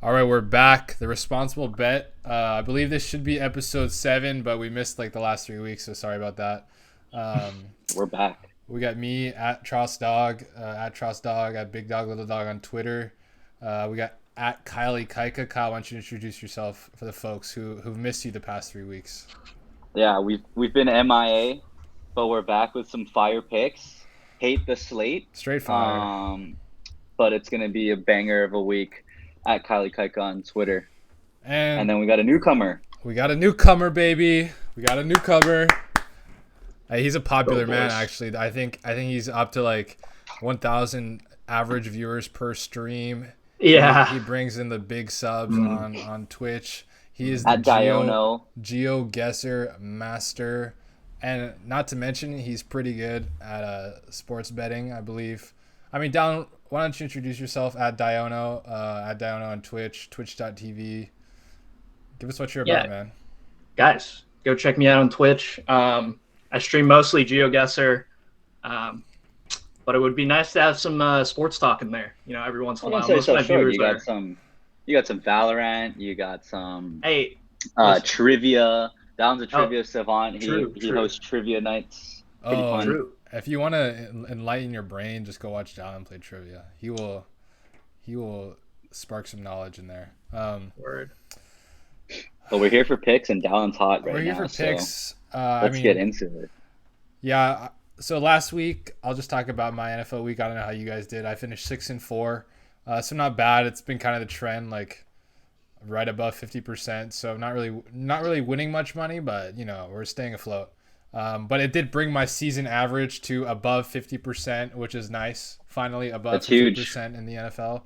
All right, we're back. The responsible bet. I believe this should be episode 7, but we missed like the last 3 weeks, so sorry about that. We're back. We got me at Dawg, at Big Dog Little Dog on Twitter. We got at Kylie Kaika. Kyle, why don't you introduce yourself for the folks who've missed you the past 3 weeks? Yeah, we've been MIA, but we're back with some fire picks. Hate the slate. Straight fire. But it's gonna be a banger of a week at Kylie Kaika on Twitter. And And then we got a newcomer. we got a newcomer, baby. We got a newcomer. He's a popular Go man, boys. actually. I think he's up to like 1,000 average viewers per stream. Yeah. He brings in the big subs on Twitch. He is the At Daiiono. geo guesser master, and not to mention he's pretty good at sports betting, I believe. I mean, Dallon, why don't you introduce yourself at Daiiono on Twitch, twitch.tv. Give us what you're about, Yeah. man. Guys, go check me out on Twitch. I stream mostly GeoGuessr, but it would be nice to have some sports talk in there. You know, every once in a I while. wouldn't Most say of so my short. viewers You got some Valorant. You got some Hey, listen. trivia. Dallon's a trivia savant. true, He true. hosts trivia nights. Pretty Oh, fun. True. if you want to enlighten your brain, just go watch Dallon play trivia. He will spark some knowledge in there. Word. But we're here for picks, and Dallon's hot right We're here now. for picks. Let's get into it. Yeah. So last week, I'll just talk about my NFL week. I don't know how you guys did. I finished 6-4, so not bad. It's been kind of the trend, like right above 50%. So not really winning much money, but we're staying afloat. But it did bring my season average to above 50%, which is nice. Finally, above That's 50% in the NFL,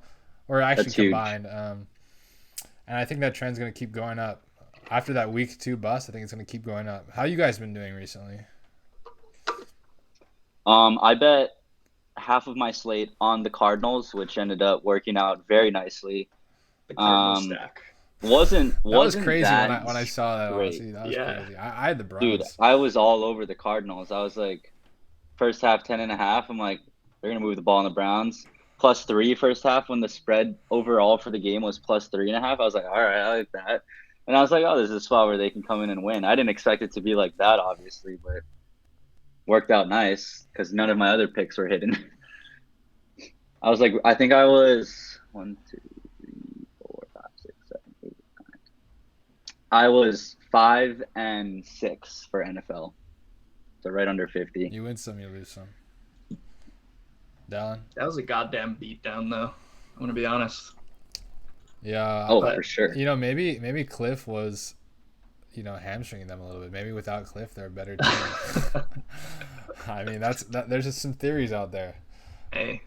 or actually That's huge. combined. And I think that trend's going to keep going up. After that week 2 bust, I think it's going to keep going up. How you guys been doing recently? I bet half of my slate on the Cardinals, which ended up working out very nicely. The Cardinal Um, stack. Wasn't That was wasn't crazy that when I saw that. great. Honestly, that was Yeah. crazy. I had the Dude, Browns. I was all over the Cardinals. I was like, first half 10.5. I'm like, they're gonna move the ball on the Browns. +3 first half when the spread overall for the game was +3.5. I was like, all right, I like that. And I was like, oh, this is a spot where they can come in and win. I didn't expect it to be like that, obviously, but worked out nice because none of my other picks were hidden. I was like, I think I was 1, 2, 3, 4, 5, 6, 7, 8, 9. I was 5-6 for NFL, so right under 50. You win some, you lose some. Dallon? That was a goddamn beatdown, though. I'm gonna be honest. Yeah. Oh, but- for sure. Maybe Cliff was, hamstringing them a little bit. Maybe without Cliff, they're a better team. I mean, there's just some theories out there. Hey,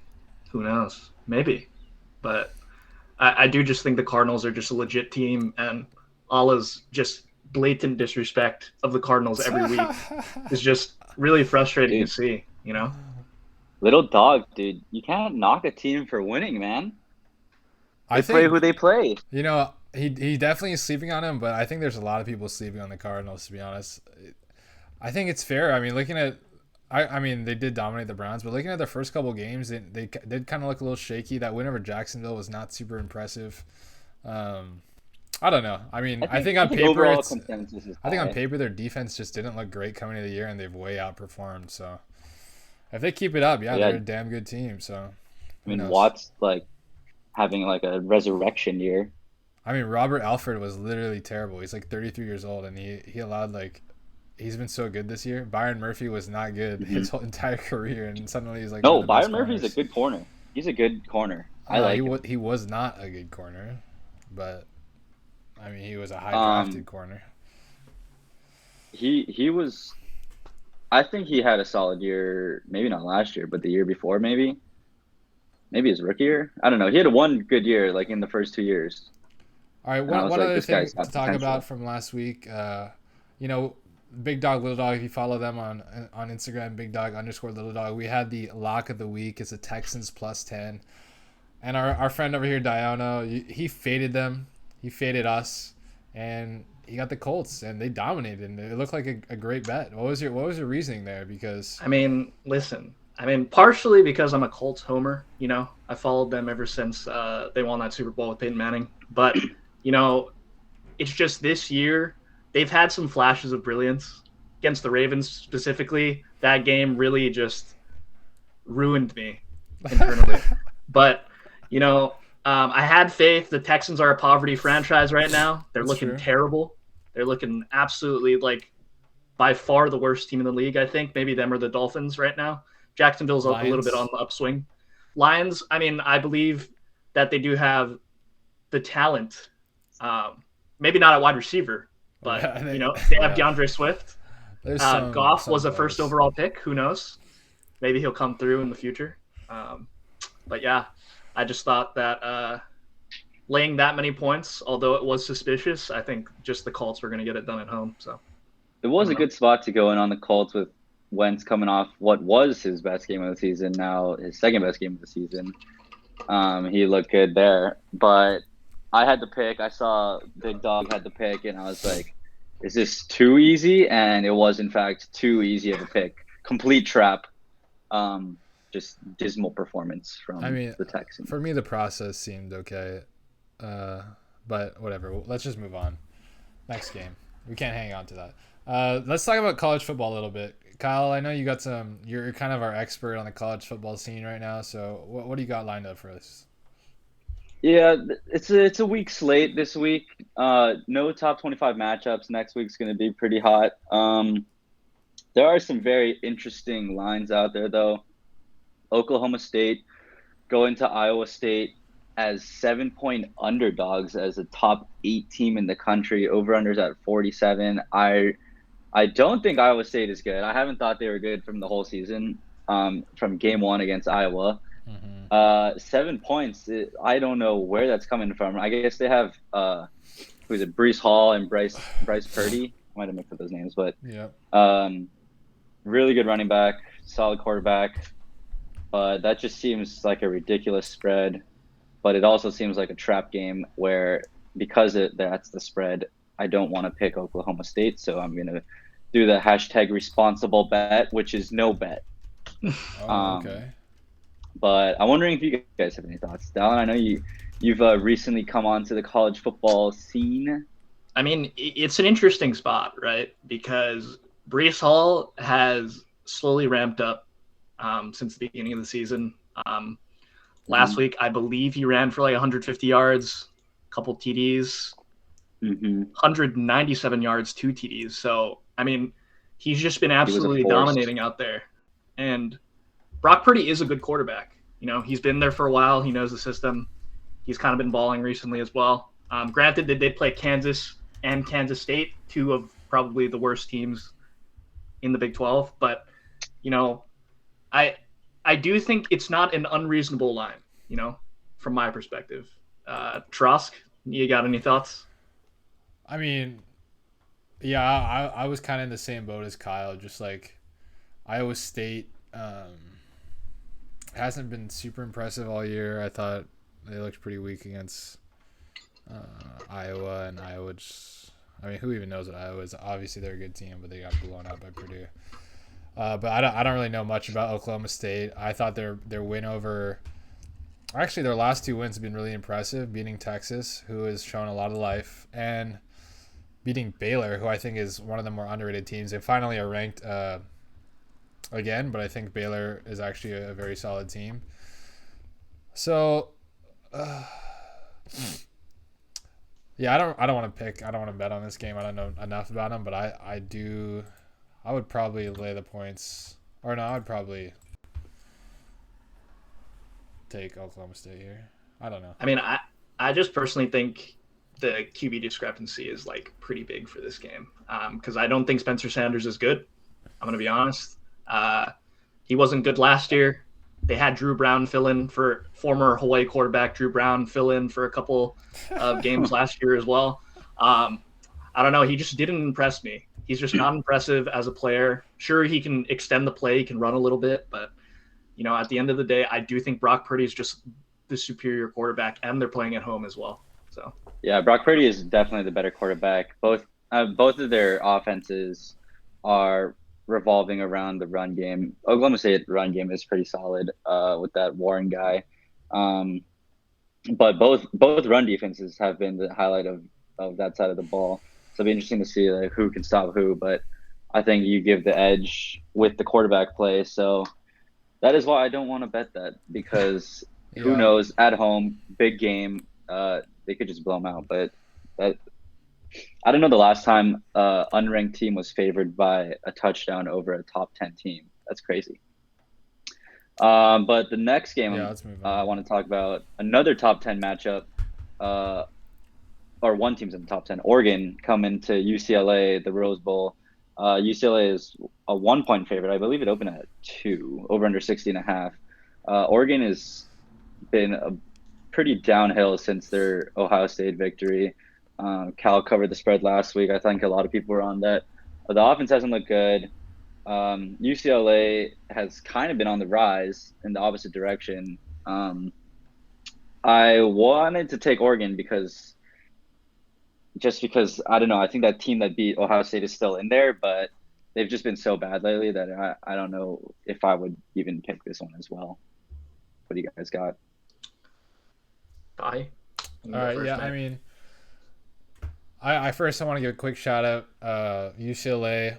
who knows? Maybe, but I do just think the Cardinals are just a legit team, and Allah's just blatant disrespect of the Cardinals every week is just really frustrating Dude. to see. You know. Little Dog, dude. You can't knock a team for winning, man. I They play think who they play. he definitely is sleeping on him, but I think there's a lot of people sleeping on the Cardinals. To be honest, I think it's fair. I mean, I mean, they did dominate the Browns, but looking at their first couple games, they did kind of look a little shaky. That win over Jacksonville was not super impressive. I don't know. I mean, I think on paper, overall consensus is I think on high. paper their defense just didn't look great coming into the year, and they've way outperformed. So if they keep it up, Yeah. they're a damn good team. So I who mean, knows? Watt's like having like a resurrection year. I mean, Robert Alford was literally terrible. He's like 33 years old, and he allowed he's been so good this year. Byron Murphy was not good his whole entire career, and suddenly he's like one No, of the best Byron Murphy's a corners. good corner. He's a good corner. I like him. He was not a good corner, but I mean, he was a high drafted corner. He was. I think he had a solid year. Maybe not last year, but the year before, maybe his rookie year. I don't know. He had one good year, like in the first 2 years. All right, And I was one like, other this thing guy's to got talk potential. about from last week. Big Dog Little Dog. If you follow them on Instagram, Big Dog _ Little Dog. We had the lock of the week. It's the Texans +10, and our friend over here, Daiiono, he faded them. He faded us, and he got the Colts, and they dominated. And it looked like a great bet. What was your reasoning there? Because I mean, listen, I mean, partially because I'm a Colts homer. I followed them ever since they won that Super Bowl with Peyton Manning. But you know, it's just this year they've had some flashes of brilliance against the Ravens specifically. That game really just ruined me internally. But I had faith. The Texans are a poverty franchise right now. They're That's looking true. terrible. They're looking absolutely like by far the worst team in the league. I think maybe them or the Dolphins right now. Jacksonville's a little bit on Lions. the upswing. Lions. I mean, I believe that they do have the talent. Maybe not at wide receiver, but Yeah, they have yeah. DeAndre Swift. There's some Goff was a first buzz. overall pick. Who knows? Maybe he'll come through in the future. But yeah, I just thought that laying that many points, although it was suspicious, I think just the Colts were going to get it done at home. So It I was don't a know. good spot to go in on the Colts with Wentz coming off what was his best game of the season, now his second best game of the season. He looked good there. But I had to pick. I saw Big Dog had to pick, and I was like, is this too easy? And it was, in fact, too easy of a pick. Complete trap. Just dismal performance from I mean, the Texans. for me, the process seemed okay. But whatever. Let's just move on. Next game. We can't hang on to that. Let's talk about college football a little bit. Kyle, I know you got some. You're kind of our expert on the college football scene right now. So what do you got lined up for us? Yeah, it's a weak slate this week. No top 25 matchups. Next week's going to be pretty hot. There are some very interesting lines out there, though. Oklahoma State going to Iowa State as 7-point underdogs as a top 8 team in the country. Over-unders at 47. I don't think Iowa State is good. I haven't thought they were good from the whole season, from game one against Iowa. Mm-hmm. 7 points. I don't know where that's coming from. I guess they have who is it? Brees Hall and Bryce Purdy. I might have mixed up those names, but Yeah. really good running back, solid quarterback. But that just seems like a ridiculous spread. But it also seems like a trap game where because that's the spread, I don't want to pick Oklahoma State. So I'm gonna do the hashtag responsible bet, which is no bet. Oh, okay. But I'm wondering if you guys have any thoughts. Dallon, I know you've recently come onto the college football scene. I mean, it's an interesting spot, right? Because Brees Hall has slowly ramped up since the beginning of the season. Last week, I believe he ran for like 150 yards, a couple TDs, 197 yards, 2 TDs. So, I mean, he's just been He was a absolutely force. dominating out there. And Brock Purdy is a good quarterback. He's been there for a while. He knows the system. He's kind of been balling recently as well. Granted, they did play Kansas and Kansas State, 2 of probably the worst teams in the Big 12. But, I do think it's not an unreasonable line, from my perspective. Trosk, you got any thoughts? I mean, yeah, I was kind of in the same boat as Kyle. Just like Iowa State hasn't been super impressive all year. I thought they looked pretty weak against Iowa, and Iowa just, I mean, who even knows what Iowa is? Obviously, they're a good team, but they got blown out by Purdue. But I don't really know much about Oklahoma State. I thought their win over, actually their last 2 wins have been really impressive, beating Texas, who has shown a lot of life, and beating Baylor, who I think is one of the more underrated teams. They finally are ranked again, but I think Baylor is actually a very solid team. So, yeah, I don't want to pick. I don't want to bet on this game. I don't know enough about them, but I do. I would probably lay the points, or no, I'd probably take Oklahoma State here. I don't know. I mean, I just personally think the QB discrepancy is like pretty big for this game because I don't think Spencer Sanders is good. I'm going to be honest. He wasn't good last year. They had Drew Brown fill in for former Hawaii quarterback Drew Brown fill in for a couple of games last year as well. I don't know. He just didn't impress me. He's just not impressive as a player. Sure, he can extend the play, he can run a little bit, but at the end of the day, I do think Brock Purdy is just the superior quarterback, and they're playing at home as well. So Yeah, Brock Purdy is definitely the better quarterback. Both of their offenses are revolving around the run game. Oklahoma State run game is pretty solid with that Warren guy. But both run defenses have been the highlight of that side of the ball. So it'll be interesting to see like who can stop who. But I think you give the edge with the quarterback play. So that is why I don't want to bet that, because who knows, at home, big game, they could just blow them out. But I don't know the last time unranked team was favored by a touchdown over a top 10 team. That's crazy. But the next game I want to talk about, another top 10 matchup, or one team's in the top 10. Oregon coming to UCLA, the Rose Bowl. UCLA is a 1-point favorite. I believe it opened at 2, over under 60.5. Oregon has been a pretty downhill since their Ohio State victory. Cal covered the spread last week. I think a lot of people were on that. But the offense hasn't looked good. UCLA has kind of been on the rise in the opposite direction. I wanted to take Oregon because I don't know, I think that team that beat Ohio State is still in there, but they've just been so bad lately that I don't know if I would even pick this one as well. What do you guys got? All right, yeah, I mean, I first want to give a quick shout out. UCLA,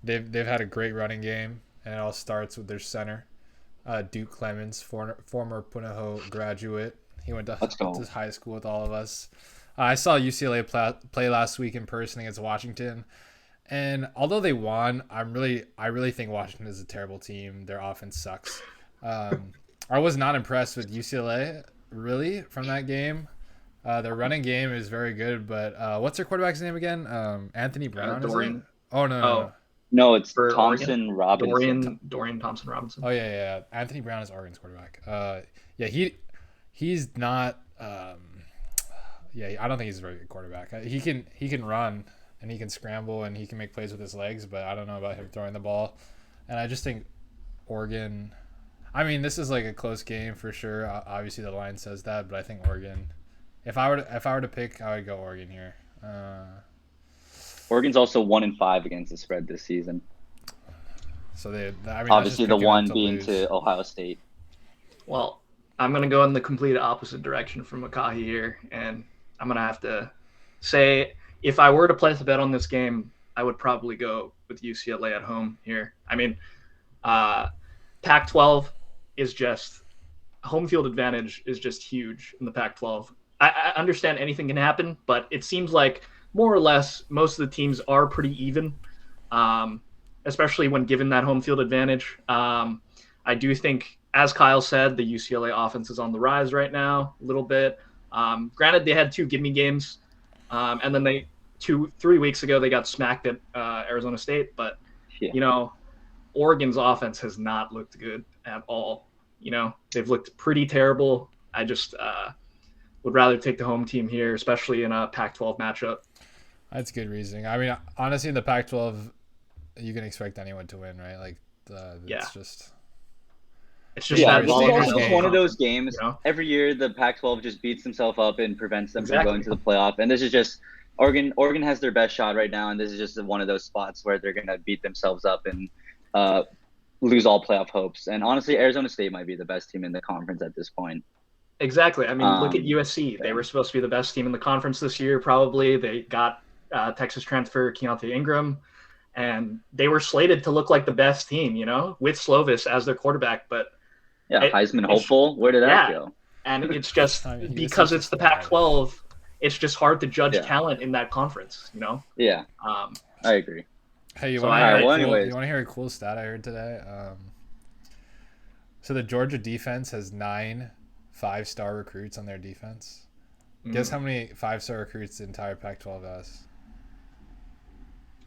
they've had a great running game, and it all starts with their center, Duke Clemens, former Punahou graduate. He went to high school with all of us. I saw UCLA play last week in person against Washington, and although they won, I really think Washington is a terrible team. Their offense sucks. I was not impressed with UCLA really from that game. Their running game is very good, but what's their quarterback's name again? Anthony Brown. Dorian. Oh no. No, it's Thompson Robinson. Dorian Thompson Robinson. Oh yeah. Anthony Brown is Oregon's quarterback. He's not. I don't think he's a very good quarterback. He can run and he can scramble and he can make plays with his legs, but I don't know about him throwing the ball. And I just think Oregon. I mean, this is like a close game for sure. Obviously, the line says that, but I think Oregon. If I were to pick, I would go Oregon here. Oregon's also 1-5 against the spread this season. So obviously the one being to Ohio State. Well, I'm gonna go in the complete opposite direction from Makahi here, and I'm gonna have to say, if I were to place a bet on this game, I would probably go with UCLA at home here. I mean, Pac-12 is just home field advantage is just huge in the Pac-12. I understand anything can happen, but it seems like more or less most of the teams are pretty even, especially when given that home field advantage. I do think, as Kyle said, the UCLA offense is on the rise right now a little bit. Granted, they had 2 gimme games, and then 3 weeks ago they got smacked at Arizona State. But Oregon's offense has not looked good at all. They've looked pretty terrible. I just would rather take the home team here, especially in a Pac-12 matchup. That's good reasoning. I mean, honestly, in the Pac-12, you can expect anyone to win, right? Like, it's just one of those games. Every year, the Pac-12 just beats themselves up and prevents them from going to the playoff. And this is just Oregon. Oregon has their best shot right now, and this is just one of those spots where they're going to beat themselves up and lose all playoff hopes. And honestly, Arizona State might be the best team in the conference at this point. Exactly. I mean, look at USC. They were supposed to be the best team in the conference this year, probably. They got Texas transfer Keontae Ingram, and they were slated to look like the best team, with Slovis as their quarterback. But Heisman hopeful. Where did that go? And it's just because it's the Pac-12, it's just hard to judge talent in that conference, Yeah, I agree. Hey, you want to hear a cool stat I heard today? So the Georgia defense has 9 5-star recruits on their defense. Guess how many 5-star recruits the entire Pac-12 has?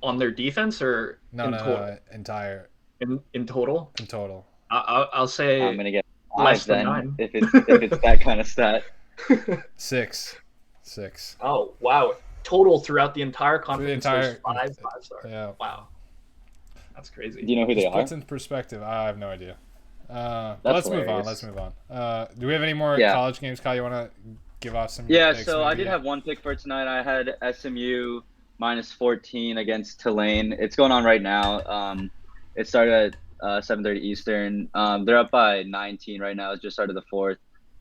On their defense or total? Entire. In total? In total. I'll say I'm gonna get less than 9 if it's that kind of stat. 6. Oh wow! Total throughout the entire conference, there's 5 5-star. Yeah. Wow, that's crazy. Do you know who they are? Puts in perspective. I have no idea. Let's move on. Do we have any more college games, Kyle? You want to give off some? Yeah. So I did have one pick for tonight. I had SMU minus 14 against Tulane. It's going on right now. It started at 7:30 Eastern. They're up by 19 right now. It's just started the fourth.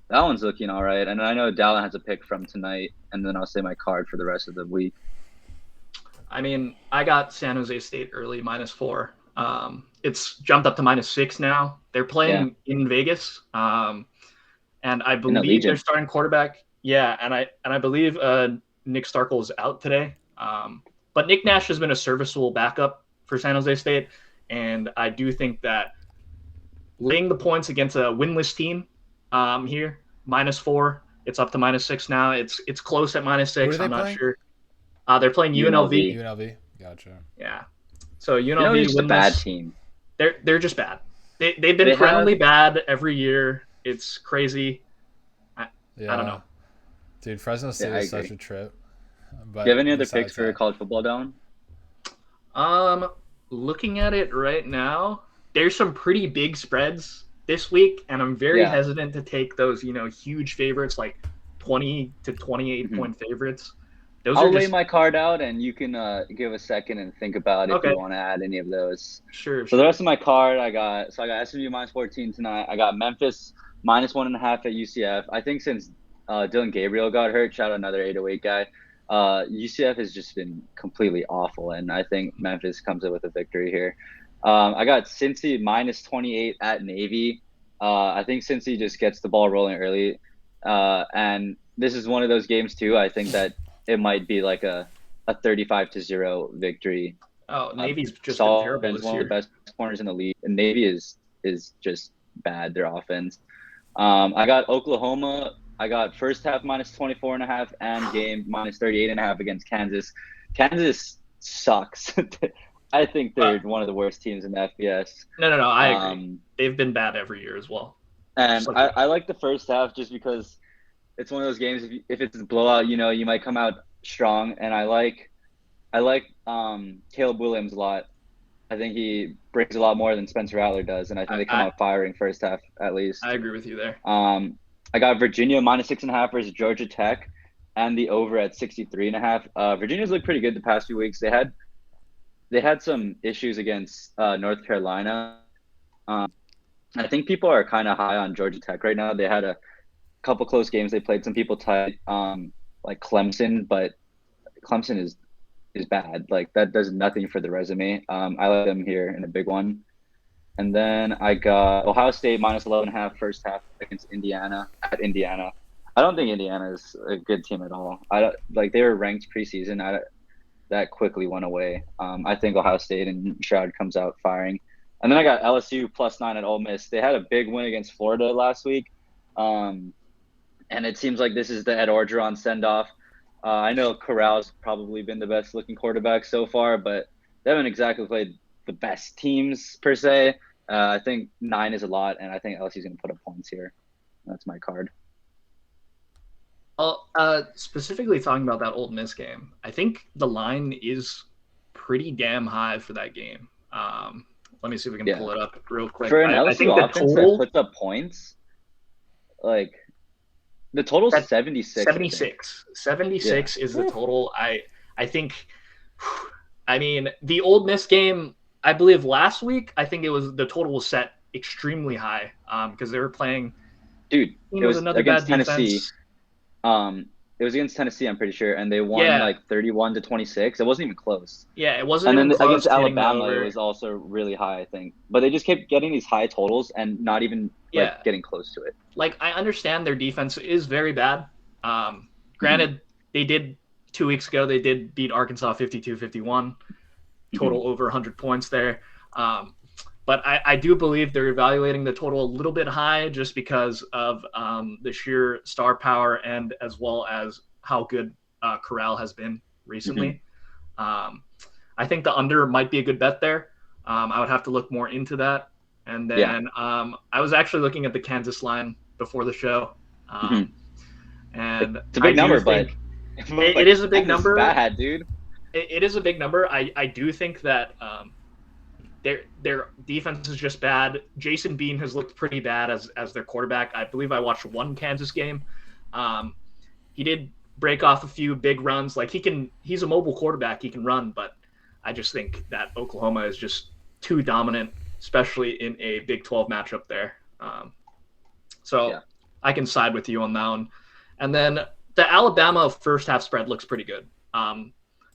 That one's looking all right. And I know Dallon has a pick from tonight, and then I'll say my card for the rest of the week. I mean, I got San Jose State early -4. It's jumped up to -6 now. They're playing in Vegas, and I believe they're starting quarterback. Yeah, and I believe Nick Starkel is out today. But Nick Nash has been a serviceable backup for San Jose State, and I do think that laying the points against a winless team here, -4. It's up to -6 now. It's close at -6. I'm not sure. They're playing UNLV. UNLV, gotcha. Yeah. So UNLV is a bad team. They're just bad. They've been perennially bad every year. It's crazy. I don't know. Dude, Fresno State is such a trip. But do you have any other picks for college football, Dallon? Looking at it right now, there's some pretty big spreads this week, and I'm very hesitant to take those, huge favorites like 20 to 28 point favorites. I'll lay my card out, and you can give a second and think about if you want to add any of those. Sure. So the rest of my card, I got SMU -14 tonight. I got Memphis -1.5 at UCF. I think since Dylan Gabriel got hurt, shout out another 808 guy. UCF has just been completely awful, and I think Memphis comes up with a victory here. I got Cincy -28 at Navy. I think Cincy just gets the ball rolling early, and this is one of those games too. I think that it might be like a 35-0 victory. Oh, Navy's just been terrible this one year. of the best corners in the league, and Navy is just bad, their offense. I got Oklahoma. I got first half -24.5 and game -38.5 against Kansas. Kansas sucks. I think they're one of the worst teams in the FBS. No, I agree. They've been bad every year as well. And I like the first half just because it's one of those games. If it's a blowout, you might come out strong. And I like Caleb Williams a lot. I think he brings a lot more than Spencer Rattler does, and I think they come out firing first half at least. I agree with you there. I got Virginia -6.5 versus Georgia Tech, and the over at 63.5. Virginia's looked pretty good the past few weeks. They had some issues against North Carolina. I think people are kind of high on Georgia Tech right now. They had a couple close games. They played some people tight, like Clemson, but Clemson is bad. Like, that does nothing for the resume. I like them here in a big one. And then I got Ohio State -11.5 first half against Indiana at Indiana. I don't think Indiana is a good team at all. They were ranked preseason. That quickly went away. I think Ohio State and Stroud comes out firing. And then I got LSU +9 at Ole Miss. They had a big win against Florida last week. And it seems like this is the Ed Orgeron send-off. I know Corral's probably been the best looking quarterback so far, but they haven't exactly played the best teams per se. I think 9 is a lot, and I think LSU's going to put up points here. That's my card. Well, specifically talking about that Ole Miss game, I think the line is pretty damn high for that game. Let me see if we can pull it up real quick. For an LSU I think the offense total that puts up points, like the total's 76. 76 is the total. I think. I mean, the Ole Miss game, I believe last week, I think the total was set extremely high because they were playing. Dude, it was another against bad Tennessee. Defense. It was against Tennessee, I'm pretty sure, and they won like 31-26. It wasn't even close. Yeah, it wasn't. And even then close against hitting the Alabama, over. it was also really high, I think. But they just kept getting these high totals and not even getting close to it. Like, I understand their defense is very bad. Granted, they did 2 weeks ago. They did beat Arkansas 52-51. Total over 100 points there. But I do believe they're evaluating the total a little bit high just because of the sheer star power and as well as how good Corral has been recently. I think the under might be a good bet there. I would have to look more into that. And then I was actually looking at the Kansas line before the show. And it's a big number, but it is a big number. Bad, dude. It is a big number. I do think that their defense is just bad. Jason Bean has looked pretty bad as their quarterback. I believe I watched one Kansas game. He did break off a few big runs. Like he's a mobile quarterback. He can run, but I just think that Oklahoma is just too dominant, especially in a Big 12 matchup there. So Yeah. I can side with you on that one. And then the Alabama first half spread looks pretty good.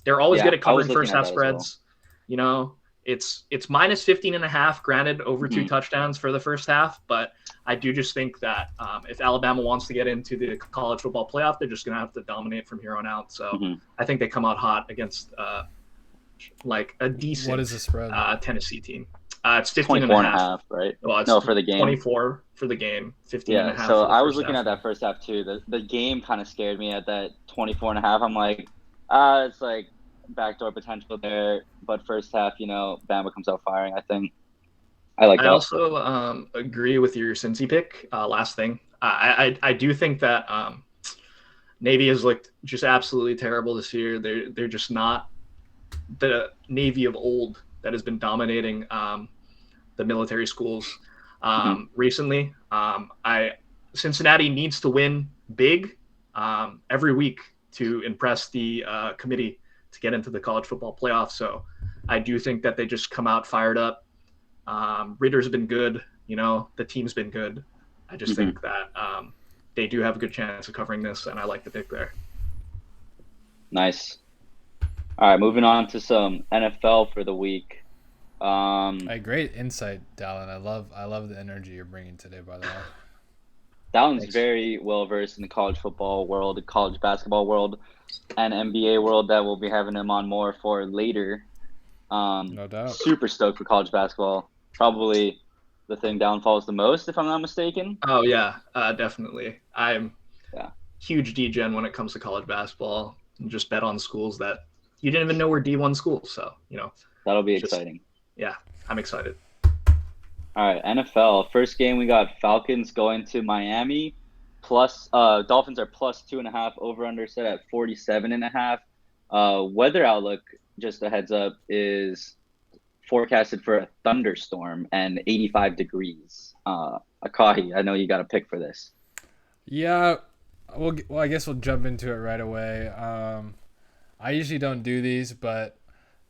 They're always Yeah, good at I was covering looking first at half that as well. spreads. You know, it's minus 15.5, granted over 2 touchdowns for the first half, but I do just think that if Alabama wants to get into the college football playoff, they're just going to have to dominate from here on out. So I think they come out hot against like a decent What is the spread? Tennessee team. It's 15 24 and a half. right? Well, it's No, for the game. 24 for the game, 15 and a Yeah, half. so for the I was first looking half. at that first half too. The game kind of scared me at that 24.5. I'm like, it's like backdoor potential there. But first half, Bama comes out firing. I think I like I that. also agree with your Cincy pick. Last thing, I do think that Navy has looked just absolutely terrible this year. They're just not the Navy of old that has been dominating the military schools recently. Cincinnati needs to win big every week to impress the committee to get into the college football playoff. So I do think that they just come out fired up. Ritter's been good. The team's been good. I just think that they do have a good chance of covering this, and I like the pick there. Nice. All right, moving on to some NFL for the week. Hey, great insight, Dallon. I love the energy you're bringing today, by the way. Dallon's very well versed in the college football world, the college basketball world, and NBA world that we'll be having him on more for later. No doubt. Super stoked for college basketball. Probably the thing Dallon follows the most, if I'm not mistaken. Oh yeah, definitely. I'm huge D-gen when it comes to college basketball. And just bet on schools that you didn't even know were D1 schools. So that'll be exciting. Yeah, I'm excited. All right, NFL. First game, we got Falcons going to Miami. Dolphins are plus 2.5. Over/under set at 47.5. Weather outlook, just a heads up, is forecasted for a thunderstorm and 85 degrees. Akahi, I know you got a pick for this. Yeah, well, I guess we'll jump into it right away. I usually don't do these, but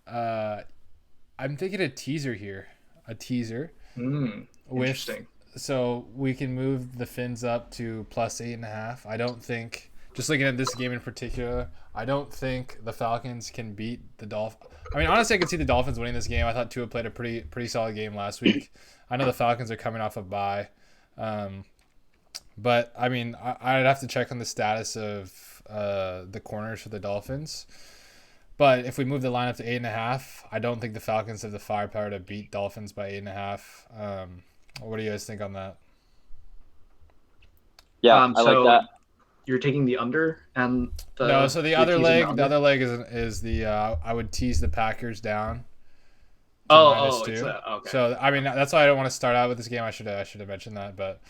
I'm thinking a teaser here. A teaser. Interesting. So we can move the Fins up to plus 8.5. I don't think, just looking at this game in particular, I don't think the Falcons can beat the Dolphins. I mean, honestly, I could see the Dolphins winning this game. I thought Tua played a pretty solid game last week. I know the Falcons are coming off a bye. But, I mean, I'd have to check on the status of the corners for the Dolphins. But if we move the line up to 8.5, I don't think the Falcons have the firepower to beat Dolphins by 8.5. What do you guys think on that? Yeah, I like that. You're taking the under and no. So the other leg is the I would tease the Packers down. -2. Okay. So I mean that's why I don't want to start out with this game. I should have mentioned that, but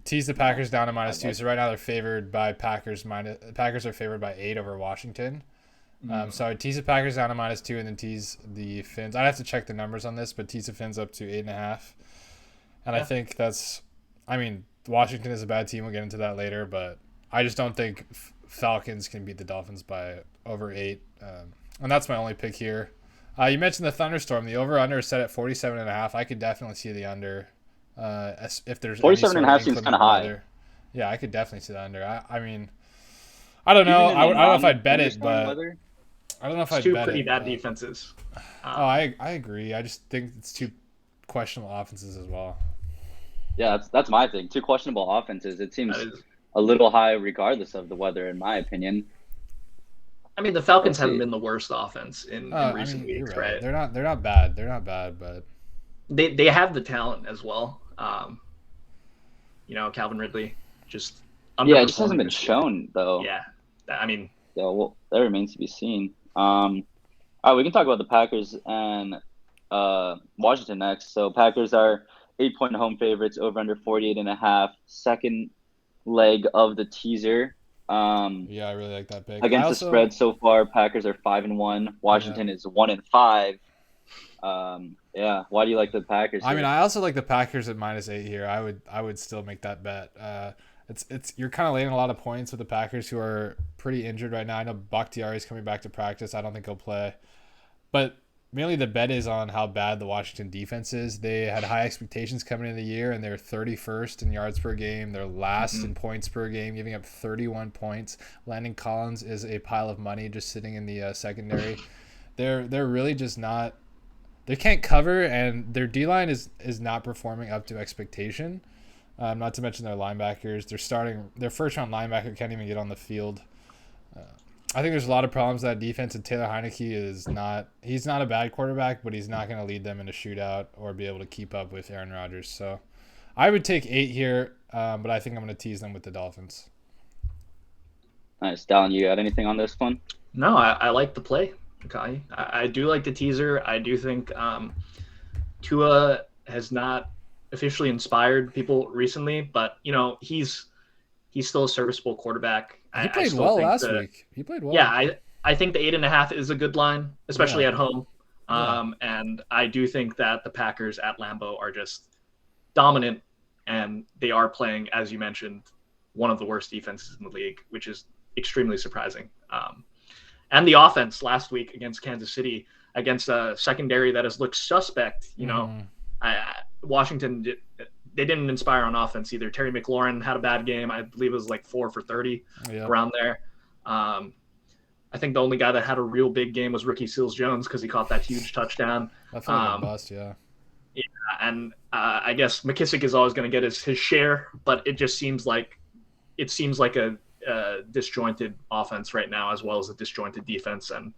tease the Packers down to -2. So right now they're favored by Packers are favored by 8 over Washington. So I would tease the Packers down to -2 and then tease the Fins. I'd have to check the numbers on this, but tease the Fins up to 8.5. And I think Washington is a bad team. We'll get into that later, but I just don't think Falcons can beat the Dolphins by over 8. And that's my only pick here. You mentioned the thunderstorm. The over/under is set at 47.5. I could definitely see the under. If there's 47.5 seems kind of high. Weather. Yeah, I could definitely see the under. I mean, I don't know. I don't know if I'd bet it, but I don't know if I'd bet it. Two pretty bad defenses. I agree. I just think it's two questionable offenses as well. Yeah, that's my thing. Two questionable offenses. It seems a little high regardless of the weather, in my opinion. I mean, the Falcons haven't been the worst offense in recent weeks, right? They're not bad. They're not bad, but they have the talent as well. Calvin Ridley just it just hasn't been shown though. Yeah, I mean, that remains to be seen. All right, we can talk about the Packers and Washington next. So Packers are 8-point home favorites, over under 48.5. Second leg of the teaser. Yeah, I really like that pick. Against the spread so far, Packers are 5-1. Washington is 1-5. Yeah, why do you like the Packers here? I mean, I also like the Packers at -8 here. I would still make that bet. it's you're kind of laying a lot of points with the Packers, who are pretty injured right now. I know Bakhtiari is coming back to practice. I don't think he'll play, but mainly the bet is on how bad the Washington defense is. They had high expectations coming into the year, and they're 31st in yards per game. They're last in points per game, giving up 31 points. Landon Collins is a pile of money just sitting in the secondary. They're really just not. They can't cover, and their D-line is not performing up to expectation. Not to mention their linebackers. Their first-round linebacker can't even get on the field. I think there's a lot of problems with that defense, and Taylor Heineke he's not a bad quarterback, but he's not going to lead them in a shootout or be able to keep up with Aaron Rodgers. So I would take 8 here, but I think I'm going to tease them with the Dolphins. Nice. Dallon, you got anything on this one? No, I like the play, Kai. I do like the teaser. I do think Tua has not officially inspired people recently, but he's still a serviceable quarterback. He played well last week. He played well. Yeah, I think the 8.5 is a good line, especially at home. And I do think that the Packers at Lambeau are just dominant, and they are playing, as you mentioned, one of the worst defenses in the league, which is extremely surprising. And the offense last week against Kansas City, against a secondary that has looked suspect, Washington, they didn't inspire on offense either. Terry McLaurin had a bad game. I believe it was like 4 for 30 around there. I think the only guy that had a real big game was rookie Seals Jones because he caught that huge touchdown. I feel like a bust, yeah. Yeah, and I guess McKissick is always going to get his share, but it just seems like a disjointed offense right now, as well as a disjointed defense. And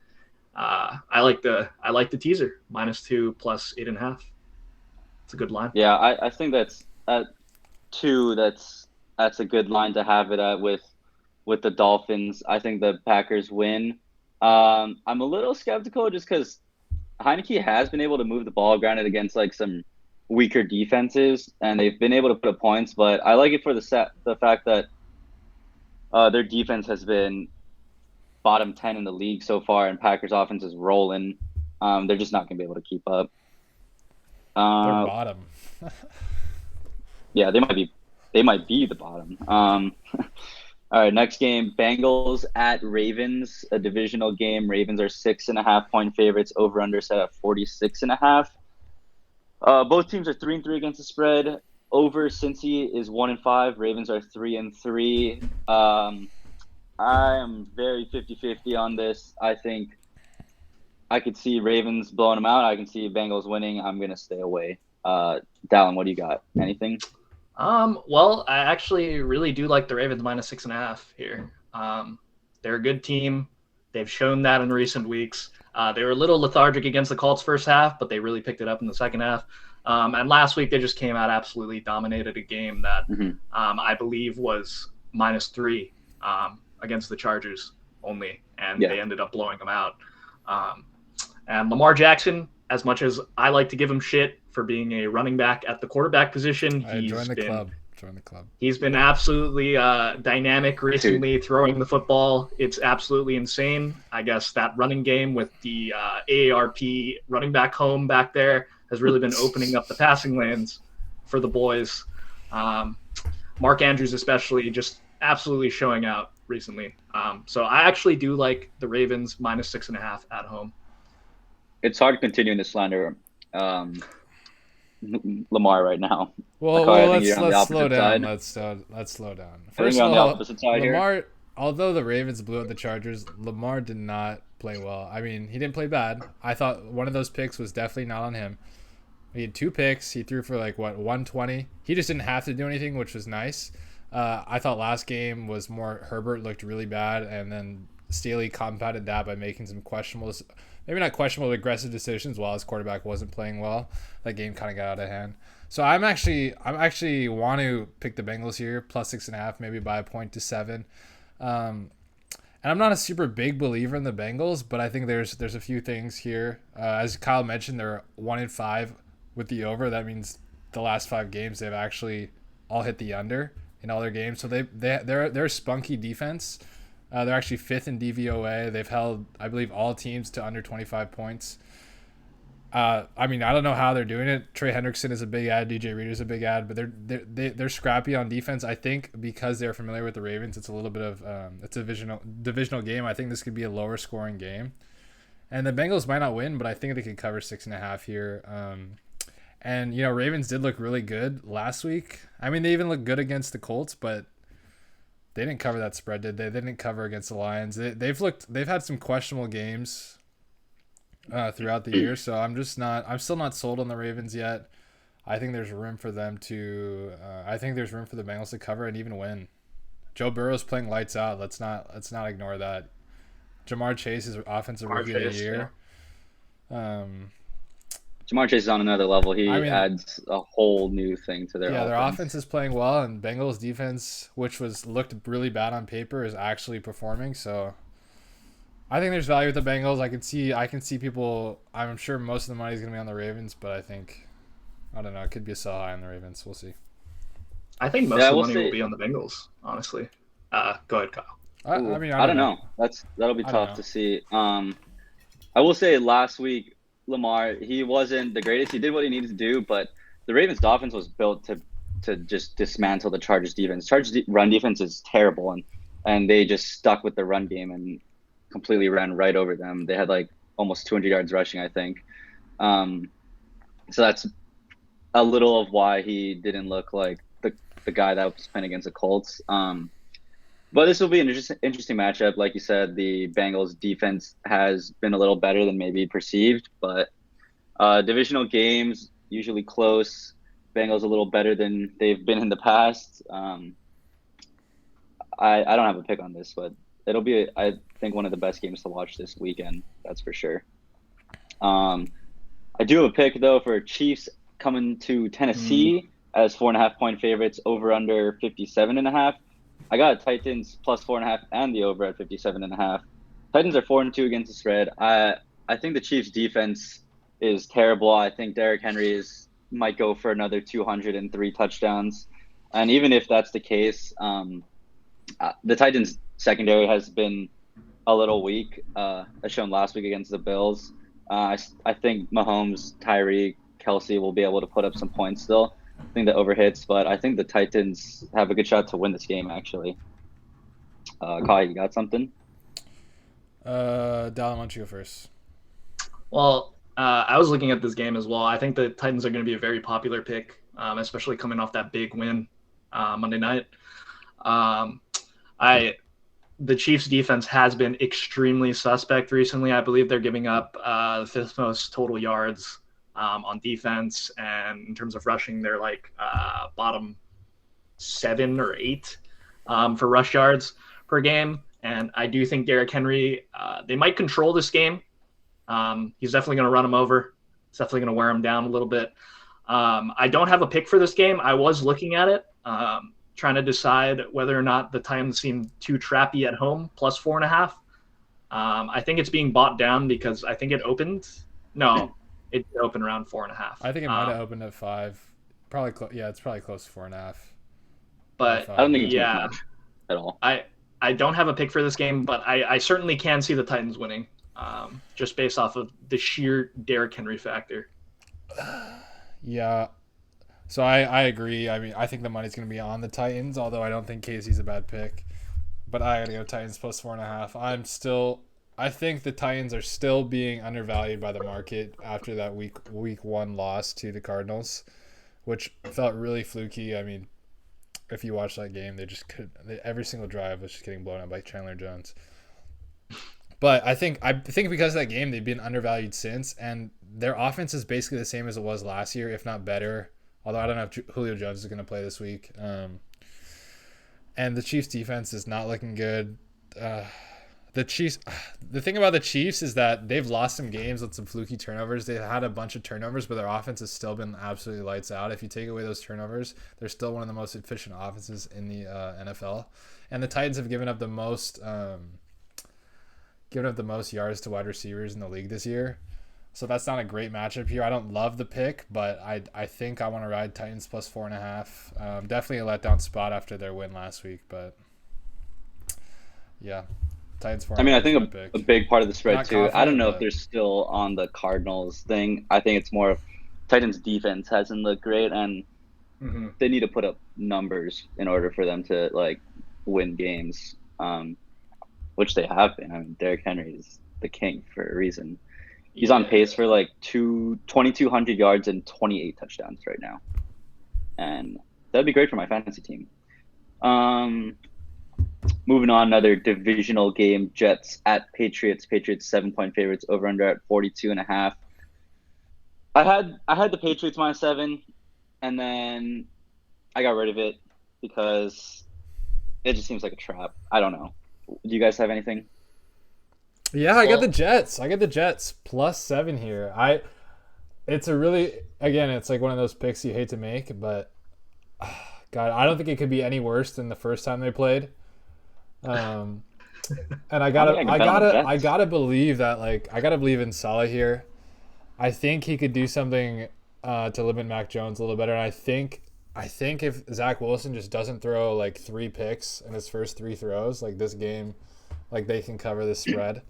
I like the teaser -2 plus 8.5. It's a good line. Yeah, I think that's at 2. That's a good line to have it at with the Dolphins. I think the Packers win. I'm a little skeptical just because Heineke has been able to move the ball, granted against like some weaker defenses, and they've been able to put up points. But I like it for the fact that their defense has been bottom 10 in the league so far, and Packers offense is rolling. They're just not going to be able to keep up. They're bottom. Yeah, they might be the bottom. All right, next game, Bengals at Ravens, a divisional game. Ravens are 6.5-point favorites. Over under set at 46.5. Both teams are 3-3 against the spread. Over Cincy is 1-5. Ravens are 3-3. I am very 50-50 on this. I think I could see Ravens blowing them out. I can see Bengals winning. I'm going to stay away. Dallon, what do you got? Anything? Well, I actually really do like the Ravens -6.5 here. They're a good team. They've shown that in recent weeks. They were a little lethargic against the Colts first half, but they really picked it up in the second half. And last week they just came out, absolutely dominated a game that I believe was -3 against the Chargers only, and they ended up blowing them out. And Lamar Jackson, as much as I like to give him shit for being a running back at the quarterback position, Join the club. He's been absolutely dynamic recently, throwing the football. It's absolutely insane. I guess that running game with the AARP running back home back there has really been opening up the passing lanes for the boys. Mark Andrews especially just absolutely showing out recently. So I actually do like the Ravens -6.5 at home. It's hard continuing to slander Lamar right now. Well, let's slow down. Let's slow down. First of all, Lamar, although the Ravens blew out the Chargers, Lamar did not play well. I mean, he didn't play bad. I thought one of those picks was definitely not on him. He had 2 picks. He threw for 120. He just didn't have to do anything, which was nice. I thought last game was more Herbert looked really bad, and then Staley compounded that by making some questionable, maybe not questionable, aggressive decisions while his quarterback wasn't playing well. That game kind of got out of hand. So I'm actually want to pick the Bengals here, +6.5, maybe by a point to 7. And I'm not a super big believer in the Bengals, but I think there's a few things here. As Kyle mentioned, they're 1-5 with the over. That means the last 5 games they've actually all hit the under in all their games. So they're a spunky defense. They're actually 5th in DVOA. They've held, I believe, all teams to under 25 points. I mean, I don't know how they're doing it. Trey Hendrickson is a big ad. DJ Reader's a big ad, but they're scrappy on defense. I think because they're familiar with the Ravens, it's a little bit of it's a divisional game. I think this could be a lower scoring game, and the Bengals might not win, but I think they could cover 6.5 here. And Ravens did look really good last week. I mean, they even looked good against the Colts, but they didn't cover that spread, did they? They didn't cover against the Lions. They've had some questionable games throughout the year, so I'm still not sold on the Ravens yet. I think there's room for them to I think there's room for the Bengals to cover and even win. Joe Burrow's playing lights out. Let's not ignore that. Jamar Chase is offensive rookie of the year. Yeah. Jamar Chase is on another level. He adds a whole new thing to their offense. Their offense is playing well, and Bengals defense, which looked really bad on paper, is actually performing. So I think there's value with the Bengals. I can see people. I'm sure most of the money is going to be on the Ravens, but I don't know. It could be a sell high on the Ravens. We'll see. I think most of the money will be on the Bengals. Honestly, go ahead, Kyle. I don't know. That'll be tough to see. I will say last week, Lamar, he wasn't the greatest. He did what he needed to do, but the Ravens' offense was built to just dismantle the Chargers' defense. Chargers' run defense is terrible, and they just stuck with the run game and completely ran right over them. They had like almost 200 yards rushing, I think. So that's a little of why he didn't look like the guy that was playing against the Colts. But this will be an interesting matchup. Like you said, the Bengals defense has been a little better than maybe perceived, but divisional games usually close. Bengals a little better than they've been in the past. I don't have a pick on this, but it'll be, I think, one of the best games to watch this weekend. That's for sure. I do have a pick, though, for Chiefs coming to Tennessee as 4.5-point favorites, over under 57.5. I got Titans plus 4.5 and the over at 57.5. Titans are 4-2 against the spread. I think the Chiefs defense is terrible. I think Derrick Henry might go for another 203 touchdowns. And even if that's the case, the Titans secondary has been a little weak, as shown last week against the Bills. I think Mahomes, Tyree, Kelsey will be able to put up some points still. I think the over hits, but I think the Titans have a good shot to win this game, actually. Kai, you got something? Dallon, why don't you go first? Well, I was looking at this game as well. I think the Titans are going to be a very popular pick, especially coming off that big win Monday night. The Chiefs' defense has been extremely suspect recently. I believe they're giving up the fifth most total yards on defense, and in terms of rushing, they're like bottom 7 or 8 for rush yards per game. And I do think Derrick Henry, they might control this game. He's definitely going to run him over. He's definitely going to wear him down a little bit. I don't have a pick for this game. I was looking at it, trying to decide whether or not the Titans seem too trappy at home, plus 4.5. I think it's being bought down because I think it opened. No. It opened around 4.5. I think it might have opened at 5. Probably, it's probably close to 4.5. But I don't think it's much at all. I don't have a pick for this game, but I certainly can see the Titans winning, just based off of the sheer Derrick Henry factor. Yeah. So I agree. I mean, I think the money's going to be on the Titans, although I don't think Casey's a bad pick. But I got to go Titans plus 4.5. I think the Titans are still being undervalued by the market after that week 1 loss to the Cardinals, which felt really fluky. I mean, if you watch that game, every single drive was just getting blown up by Chandler Jones. But I think because of that game, they've been undervalued since, and their offense is basically the same as it was last year, if not better. Although I don't know if Julio Jones is going to play this week. And the Chiefs' defense is not looking good. The thing about the Chiefs is that they've lost some games with some fluky turnovers. They've had a bunch of turnovers, but their offense has still been absolutely lights out. If you take away those turnovers, they're still one of the most efficient offenses in the NFL. And the Titans have given up the most yards to wide receivers in the league this year. So that's not a great matchup here. I don't love the pick, but I think I want to ride Titans plus 4.5. Definitely a letdown spot after their win last week, but yeah. Titans 4. I mean, I think pick. a big part of the spread Not too. I don't confident, know if but- they're still on the Cardinals thing. I think it's more of Titans defense hasn't looked great, and they need to put up numbers in order for them to like win games, which they have been. I mean, Derrick Henry is the king for a reason. He's on pace for like 2,200 yards and 28 touchdowns right now, and that'd be great for my fantasy team. Moving on, another divisional game, Jets at Patriots. Patriots 7-point favorites, over under at 42.5. I had the Patriots -7, and then I got rid of it because it just seems like a trap. I don't know. Do you guys have anything? Yeah, I got the Jets. I got the Jets +7 here. It's a really, again, it's like one of those picks you hate to make, but God, I don't think it could be any worse than the first time they played. And I gotta believe that, like, I gotta believe in Salah here. I think he could do something to limit Mac Jones a little better. And I think if Zach Wilson just doesn't throw like 3 picks in his first 3 throws, like this game, like they can cover the spread.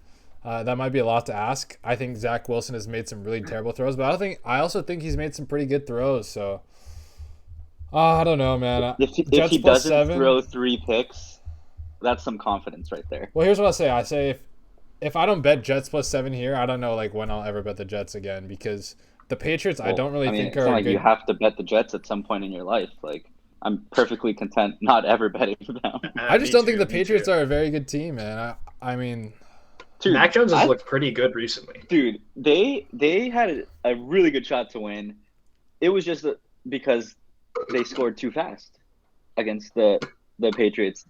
That might be a lot to ask. I think Zach Wilson has made some really terrible throws, but I also think he's made some pretty good throws. So I don't know, man. If he doesn't throw 3 picks, that's some confidence right there. Well, here's what I'll say. I say if I don't bet Jets +7 here, I don't know like when I'll ever bet the Jets again, because the Patriots I don't really think it's are not like good. You have to bet the Jets at some point in your life. Like, I'm perfectly content not ever betting them. I just don't think the Patriots are a very good team, man. I mean, dude, Mac Jones has looked pretty good recently. Dude, they had a really good shot to win. It was just because they scored too fast against the Patriots.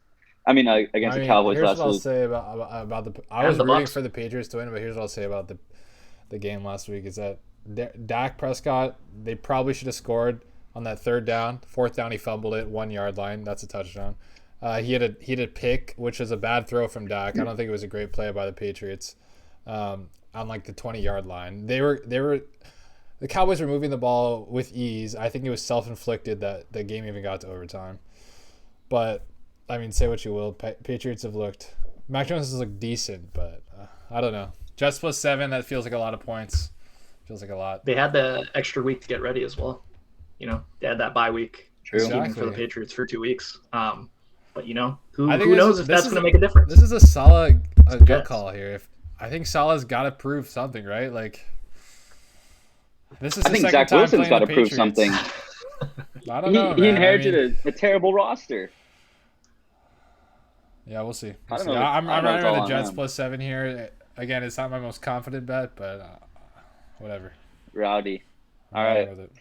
I mean, against the Cowboys here's last what I'll week. say about the. I was rooting for the Patriots to win, but here's what I'll say about the game last week is that Dak Prescott, they probably should have scored on that 3rd down. 4th down, he fumbled it 1 yard line. That's a touchdown. He had a pick, which was a bad throw from Dak. I don't think it was a great play by the Patriots. On like the 20-yard line, the Cowboys were moving the ball with ease. I think it was self-inflicted that the game even got to overtime. But I mean, say what you will, Patriots have looked. Mac Jones has looked decent, but I don't know. Jets +7, that feels like a lot of points. Feels like a lot. They had the extra week to get ready as well. You know, they had that bye week. True. Exactly. For the Patriots for 2 weeks. But you know, who who knows if that's going to make a difference? This is a solid gut call here. I think Salah's got to prove something, right? Like, this is. I think Zach Wilson's got to prove something. I don't know. He inherited a terrible roster. Yeah, we'll see. I don't know. I'm running with the Jets him. +7 here. Again, it's not my most confident bet, but whatever. Rowdy. All I'm right. with it.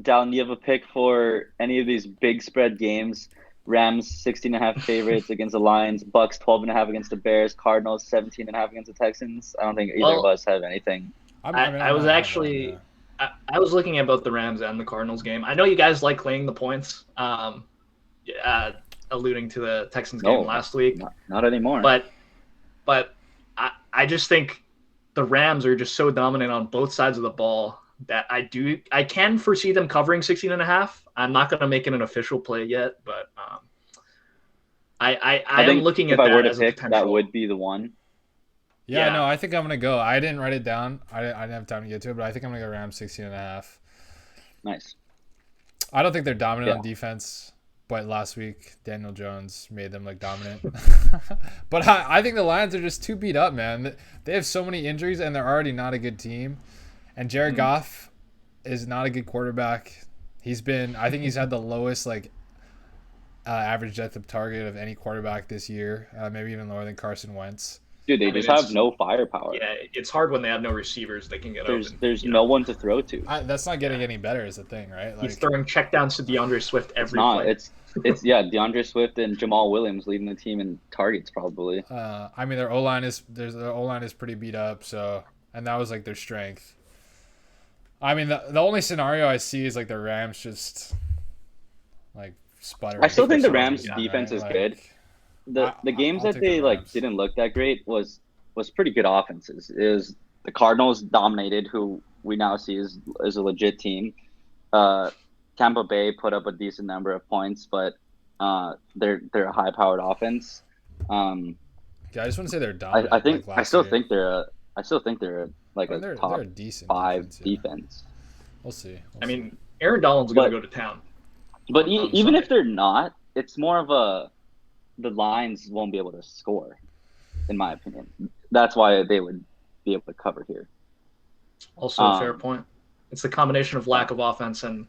Dallon, do you have a pick for any of these big spread games? Rams 16.5 favorites against the Lions, Bucks 12.5 against the Bears, Cardinals 17.5 against the Texans. I don't think either of us have anything. I was looking at both the Rams and the Cardinals game. I know you guys like laying the points, alluding to the Texans game last week. Not anymore. But I just think the Rams are just so dominant on both sides of the ball that I can foresee them covering 16.5. I'm not going to make it an official play yet, but I am looking at that. If I were to pick, that would be the one. Yeah, no, I think I'm gonna go. I didn't write it down. I didn't have time to get to it, but I think I'm gonna go Rams 16.5. Nice. I don't think they're dominant on defense, but last week Daniel Jones made them look dominant. But I think the Lions are just too beat up, man. They have so many injuries, and they're already not a good team. And Jared Goff is not a good quarterback. I think he's had the lowest average depth of target of any quarterback this year, maybe even lower than Carson Wentz. Dude, they just have no firepower. Yeah, it's hard when they have no receivers they can get open. There's no one to throw to. That's not getting any better is the thing, right? He's throwing checkdowns to DeAndre Swift every play. It's DeAndre Swift and Jamal Williams leading the team in targets probably. I mean, their O-line is pretty beat up, so, and that was like their strength. I mean, the only scenario I see is like the Rams just like sputtering. I still think the Rams defense is good. The games that they didn't look that great was pretty good offenses. Is the Cardinals dominated, who we now see is a legit team. Tampa Bay put up a decent number of points, but they're a high-powered offense. Yeah, I just want to say they're dominant. I think like I last still year. think they're like And a they're top a decent 5 defense. Yeah. defense. We'll see. I mean, Aaron Dallon's going to go to town. But on even Sunday. if they're not, it's more of the Lions won't be able to score, in my opinion. That's why they would be able to cover here. Also a fair point. It's the combination of lack of offense and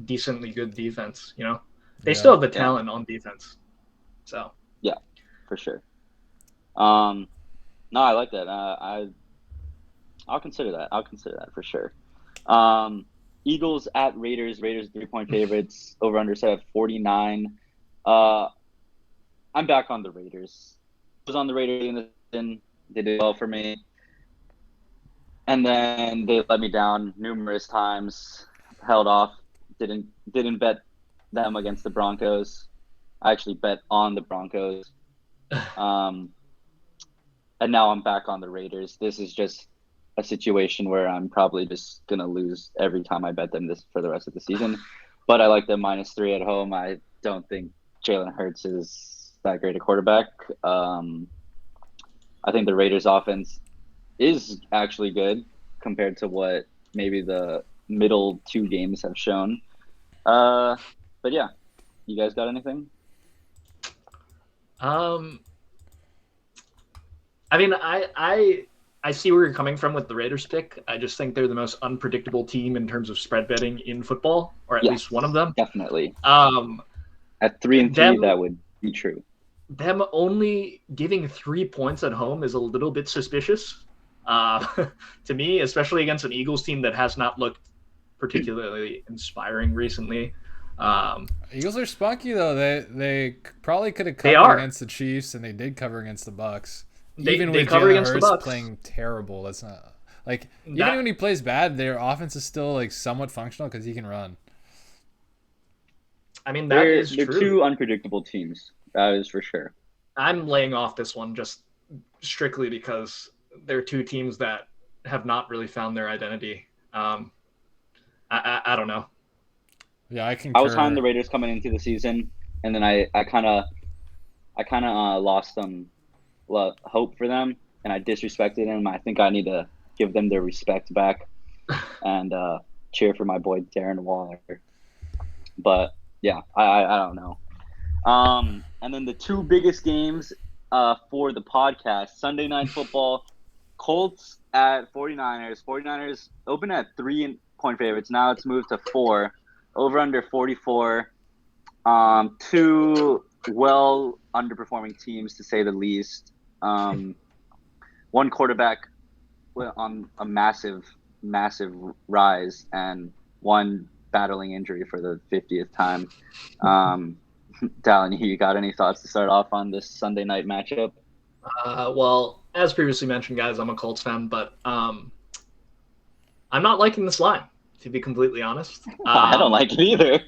decently good defense, you know? They still have the talent on defense. So yeah, for sure. No, I like that. I'll consider that. I'll consider that for sure. Eagles at Raiders. Raiders 3-point favorites. Over under set at 49. I'm back on the Raiders. I was on the Raiders and they did well for me. And then they let me down numerous times. Held off. Didn't bet them against the Broncos. I actually bet on the Broncos. And now I'm back on the Raiders. This is just a situation where I'm probably just going to lose every time I bet them this for the rest of the season. But I like them -3 at home. I don't think Jalen Hurts is that great a quarterback. I think the Raiders offense is actually good compared to what maybe the middle 2 games have shown. But yeah, you guys got anything? I mean, I see where you're coming from with the Raiders pick. I just think they're the most unpredictable team in terms of spread betting in football, or at least one of them. Definitely. At 3-3, that would be true. Them only giving 3 points at home is a little bit suspicious to me, especially against an Eagles team that has not looked particularly inspiring recently. Eagles are spunky though. They probably could have covered against the Chiefs, and they did cover against the Bucks. Even with Jalen Hurts playing terrible, that's not like even when he plays bad, their offense is still like somewhat functional because he can run. I mean, they're true. 2 unpredictable teams. That is for sure. I'm laying off this one just strictly because they're 2 teams that have not really found their identity. I don't know. Yeah, I concur. I was high on the Raiders coming into the season, and then I kind of lost some hope for them, and I disrespected them. I think I need to give them their respect back and cheer for my boy Darren Waller. But yeah, I don't know. And then the 2 biggest games for the podcast: Sunday Night Football, Colts at 49ers. 49ers open at 3-point favorites. Now it's moved to 4. Over under 44. 2 well underperforming teams, to say the least. One quarterback on a massive rise, and one battling injury for the 50th time. Dallon, you got any thoughts to start off on this Sunday night matchup? Well, as previously mentioned, guys, I'm a Colts fan, but I'm not liking this line, to be completely honest. I don't like it either.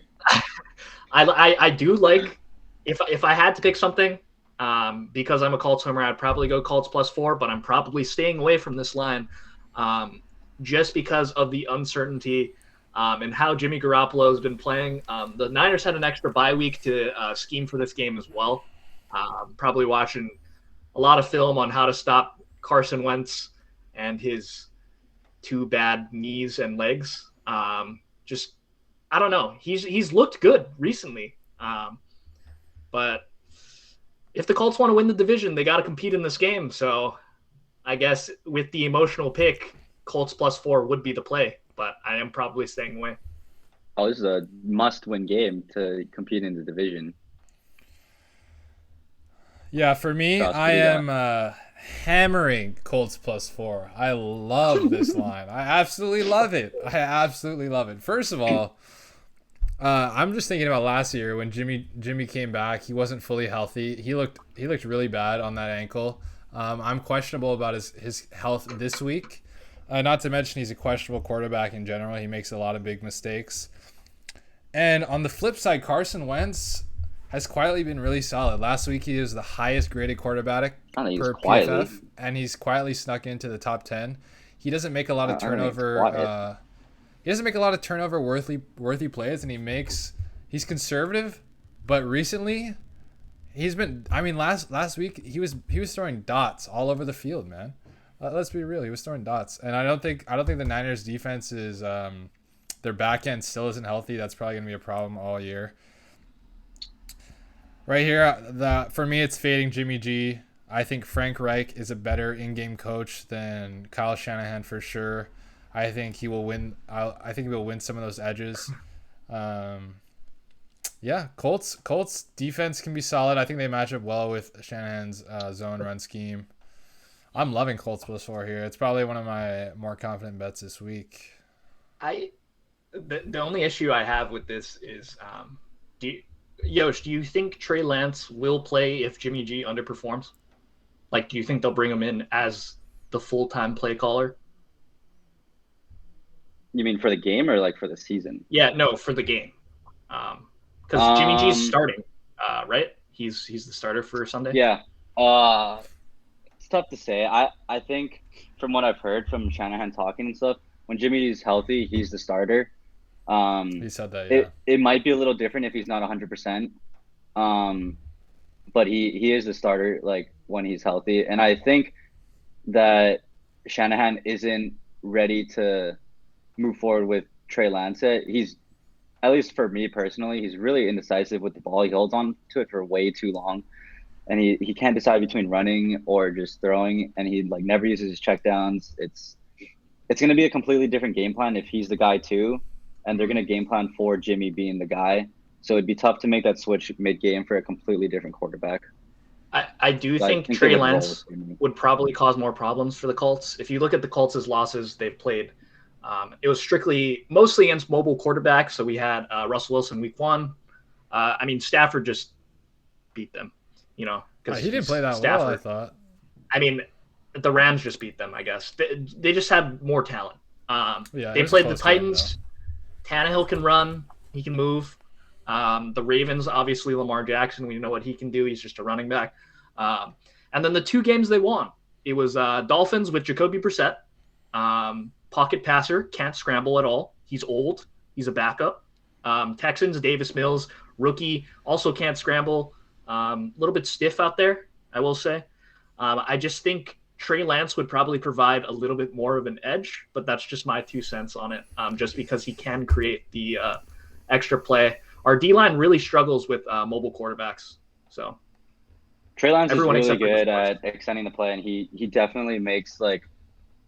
I do like, if I had to pick something, because I'm a Colts homer, I'd probably go Colts +4, but I'm probably staying away from this line just because of the uncertainty and how Jimmy Garoppolo has been playing. The Niners had an extra bye week to scheme for this game as well. Probably watching a lot of film on how to stop Carson Wentz and his 2 bad knees and legs. Just, I don't know. He's looked good recently. But if the Colts want to win the division, they got to compete in this game. So I guess with the emotional pick, Colts +4 would be the play, but I am probably staying away. Oh, this is a must-win game to compete in the division. Yeah, for me, I am hammering Colts +4. I love this line. I absolutely love it. First of all, I'm just thinking about last year when Jimmy came back. He wasn't fully healthy. He looked really bad on that ankle. I'm questionable about his health this week. Not to mention he's a questionable quarterback in general. He makes a lot of big mistakes. And on the flip side, Carson Wentz has quietly been really solid. Last week he was the highest graded quarterback per PFF, and he's quietly snuck into the top 10. He doesn't make a lot of turnover. He doesn't make a lot of turnover worthy plays, and he's conservative, but recently he's been. I mean, last week he was throwing dots all over the field, man. Let's be real. He was throwing dots, and I don't think the Niners defense is their back end still isn't healthy. That's probably gonna be a problem all year. Right here, for me, it's fading Jimmy G. I think Frank Reich is a better in-game coach than Kyle Shanahan for sure. I think he will win. I think he will win some of those edges. Yeah, Colts defense can be solid. I think they match up well with Shanahan's zone run scheme. I'm loving Colts +4 here. It's probably one of my more confident bets this week. The only issue I have with this is, Yosh, do you think Trey Lance will play if Jimmy G underperforms? Like, do you think they'll bring him in as the full-time play caller? You mean for the game or like for the season? Yeah, no, for the game. Because Jimmy G's starting, right? He's the starter for Sunday. Yeah. It's tough to say. I think from what I've heard from Shanahan talking and stuff, when Jimmy is healthy, he's the starter. He said that, yeah. It might be a little different if he's not 100%. But he is the starter, like, when he's healthy. And I think that Shanahan isn't ready to move forward with Trey Lance. He's, at least for me personally, he's really indecisive with the ball. He holds on to it for way too long. And he can't decide between running or just throwing. And he, like, never uses his checkdowns. It's going to be a completely different game plan if he's the guy too. And they're going to game plan for Jimmy being the guy. So it'd be tough to make that switch mid-game for a completely different quarterback. I do think Trey Lance would probably cause more problems for the Colts. If you look at the Colts' losses they've played, it was mostly against mobile quarterbacks. So we had Russell Wilson week 1. I mean, Stafford just beat them, you know. He didn't play that Stafford. Well, I thought. I mean, the Rams just beat them, I guess. They just had more talent. They played the Titans. Tannehill can run. He can move. The Ravens, obviously, Lamar Jackson. We know what he can do. He's just a running back. And then the 2 games they won, it was Dolphins with Jacoby Brissett. Pocket passer, can't scramble at all. He's old. He's a backup. Texans, Davis Mills, rookie, also can't scramble. A little bit stiff out there, I will say. I just think Trey Lance would probably provide a little bit more of an edge, but that's just my 2 cents on it, just because he can create the extra play. Our D-line really struggles with mobile quarterbacks. So Trey Lance is really good at extending the play, and he definitely makes, like,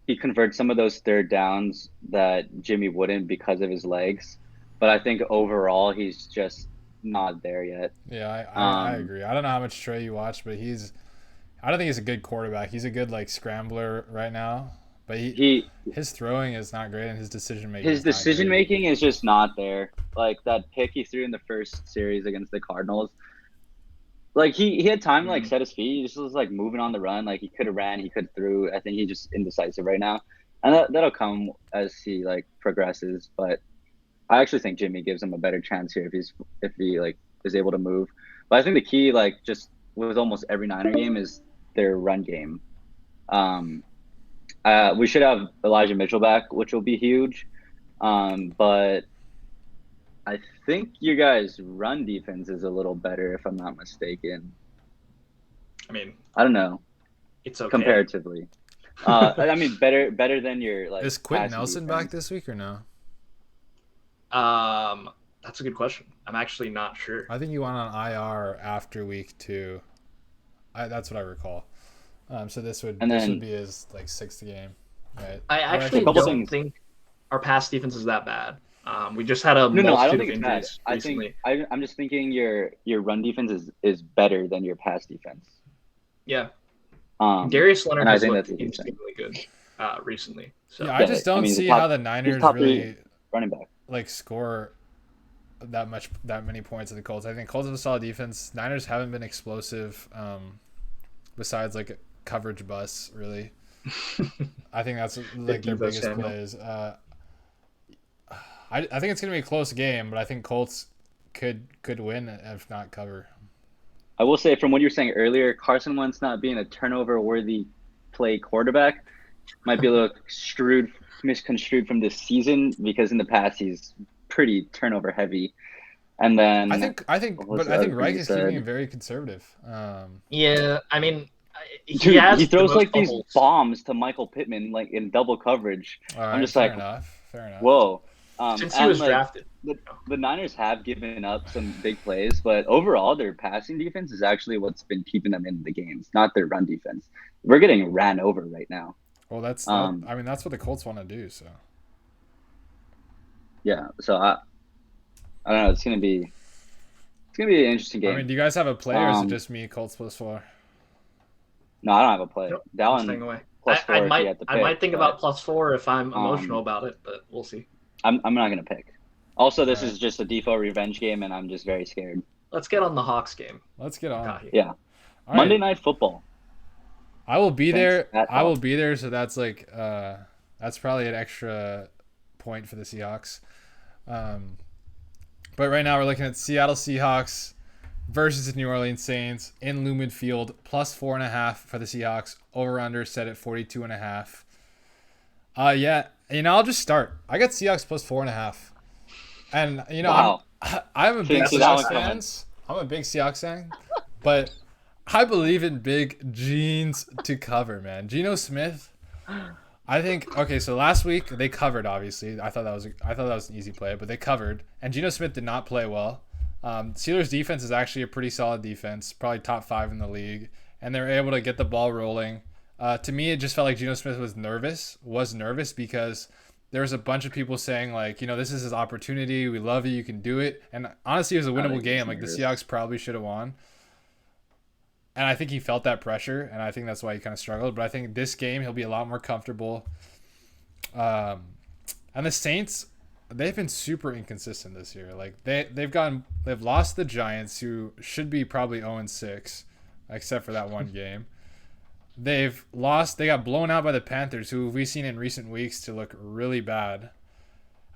he converts some of those third downs that Jimmy wouldn't because of his legs. But I think overall he's just not there yet. Yeah, I agree. I don't know how much Trey you watch, but I don't think he's a good quarterback. He's a good, like, scrambler right now. But his throwing is not great, and his decision making. His decision making is just not there. Like that pick he threw in the first series against the Cardinals. Like he had time to, like, set his feet. He just was, like, moving on the run. Like, he could have ran, he could have threw. I think he's just indecisive right now, and that'll come as he, like, progresses. But I actually think Jimmy gives him a better chance here if he like is able to move. But I think the key, like, just with almost every Niner game is their run game. We should have Elijah Mitchell back, which will be huge. But I think you guys' run defense is a little better, if I'm not mistaken. I mean, I don't know. It's okay. Comparatively. I mean, better than your, like. Is Quentin Nelson back this week or no? That's a good question. I'm actually not sure. I think you went on IR after week 2. That's what I recall. So this would be his, like, 6th game, right? I actually don't think our pass defense is that bad. We just had a multitude of injuries recently. I'm just thinking your run defense is better than your pass defense. Yeah. Darius Leonard has looked insanely good recently. So yeah, I just don't see how the Niners really running back, like, score that many points at the Colts. I think Colts have a solid defense. Niners haven't been explosive, besides, like, coverage busts, really. I think that's, like, their biggest plays. I think it's gonna be a close game, but I think Colts could win if not cover. I will say, from what you were saying earlier, Carson Wentz not being a turnover-worthy play quarterback might be a little misconstrued from this season, because in the past he's pretty turnover-heavy. And then I think, what was but the I other think thing Reich you is keeping it said? very conservative. Yeah, I mean, he Dude, has he the throws most like these fumbles. bombs to Michael Pittman like in double coverage. All I'm right, just fair like, enough, fair enough. whoa. Since he And was like drafted. the Niners have given up some big plays, but overall their passing defense is actually what's been keeping them in the games, not their run defense. We're getting ran over right now. Well, that's that. Um, I mean, that's what the Colts want to do. So yeah, so I don't know. It's gonna be an interesting I mean, game. do you guys have a play, or is it Um, just me? Colts +4. no, I don't have a play. Nope, I'm staying Dallon away. plus I four if you had to I might pick, think but about +4 if I'm emotional um, about it, but we'll see. I'm not gonna pick. Also, All this right, is just a default revenge game, and I'm just very scared. Let's get on the Hawks game. let's get on. Got you. Yeah, All Monday right, Night Football. I will be Saints there. at I will Hawks. be there. So that's probably an extra point for the Seahawks. Um, but right now we're looking at Seattle Seahawks versus the New Orleans Saints in Lumen Field, +4.5 for the Seahawks. Over under set at 42.5. Yeah, I'll just start. I got Seahawks +4.5, and Wow, I'm a big didn't see that one Seahawks coming. fan. I'm a big Seahawks fan, but I believe in big genes to cover, man. Geno Smith. I think okay. So last week they covered. Obviously, I thought that was an easy play, but they covered, and Geno Smith did not play well. Steelers defense is actually a pretty solid defense, probably top 5 in the league, and they were able to get the ball rolling. To me, it just felt like Geno Smith was nervous because there was a bunch of people saying like, this is his opportunity. We love you. You can do it. And honestly, it was a I winnable think he's game. Like the nervous. Seahawks probably should have won. And I think he felt that pressure, and I think that's why he kind of struggled. But I think this game he'll be a lot more comfortable. And the Saints, they've been super inconsistent this year. Like they've lost the Giants, who should be probably 0-6, except for that one game. They got blown out by the Panthers, who we've seen in recent weeks to look really bad.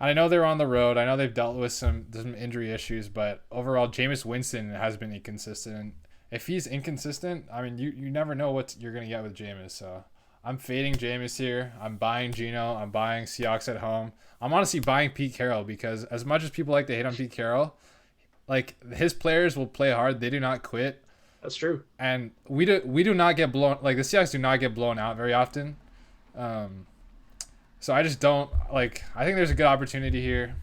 And I know they're on the road. I know they've dealt with some injury issues, but overall, Jameis Winston has been inconsistent. And if he's inconsistent, I mean, you never know what you're going to get with Jameis. So I'm fading Jameis here. I'm buying Geno. I'm buying Seahawks at home. I'm honestly buying Pete Carroll because as much as people like to hate on Pete Carroll, like his players will play hard. They do not quit. That's true. And we do not get blown, like the Seahawks do not get blown out very often. So I just don't like. I think there's a good opportunity here.